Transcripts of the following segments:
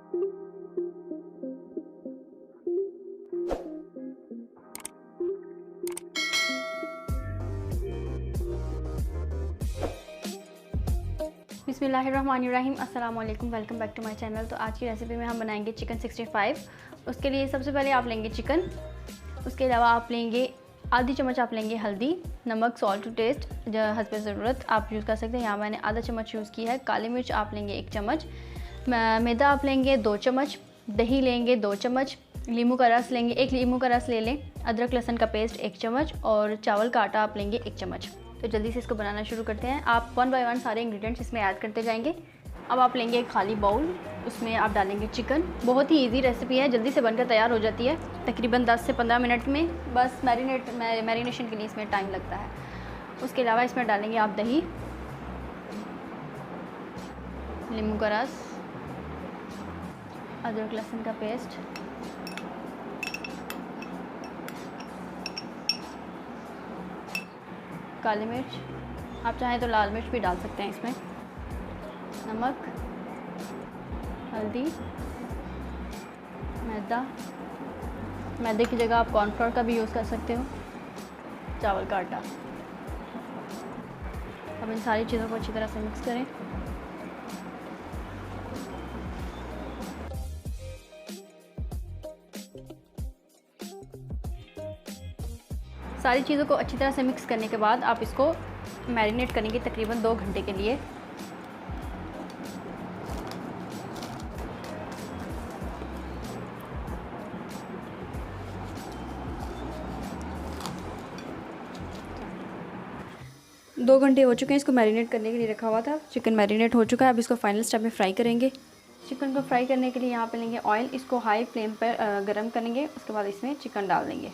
बिस्मिल्लाहिर्रहमानिर्रहीम, अस्सलाम वालेकुम, welcome back to my channel. तो आज की रेसिपी में हम बनाएंगे चिकन 65। उसके लिए सबसे पहले आप लेंगे चिकन। उसके अलावा आप लेंगे आधी चम्मच आप लेंगे हल्दी, नमक, सॉल्ट टू टेस्ट, हस्ब ज़रूरत आप यूज़ कर सकते हैं। यहाँ मैंने आधा चम्मच यूज़ की है। काली मिर्च आप लेंगे 1 चम्मच, मैदा आप लेंगे 2 चम्मच, दही लेंगे 2 चम्मच, नींबू का रस लेंगे 1 नींबू का रस ले लें, अदरक लहसुन का पेस्ट 1 चम्मच और चावल का आटा आप लेंगे 1 चम्मच। तो जल्दी से इसको बनाना शुरू करते हैं। आप 1 बाय 1 सारे इंग्रेडिएंट्स इसमें ऐड करते जाएंगे। अब आप लेंगे एक खाली बाउल, उसमें आप डालेंगे चिकन। बहुत ही इजी रेसिपी है, जल्दी से बनकर तैयार हो जाती है, तकरीबन 10 से 15 मिनट में। बस मैरिनेशन के लिए इसमें टाइम लगता है। उसके अलावा इसमें डालेंगे आप दही, नींबू का रस, अदरक लहसुन का पेस्ट, काली मिर्च, आप चाहें तो लाल मिर्च भी डाल सकते हैं इसमें, नमक, हल्दी, मैदे की जगह आप कॉर्नफ्लोर का भी यूज़ कर सकते हो, चावल का आटा। अब इन सारी चीज़ों को अच्छी तरह से मिक्स करें। सारी चीज़ों को अच्छी तरह से मिक्स करने के बाद आप इसको मैरिनेट करेंगे तकरीबन 2 घंटे के लिए। दो घंटे हो चुके हैं, इसको मैरिनेट करने के लिए रखा हुआ था। चिकन मैरिनेट हो चुका है। अब इसको फाइनल स्टेप में फ्राई करेंगे। चिकन को फ्राई करने के लिए यहाँ पे लेंगे ऑयल, इसको हाई फ्लेम पर गर्म करेंगे। उसके बाद इसमें चिकन डाल देंगे।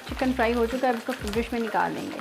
चिकन फ्राई हो चुका है, अब इसको डिश में निकाल लेंगे।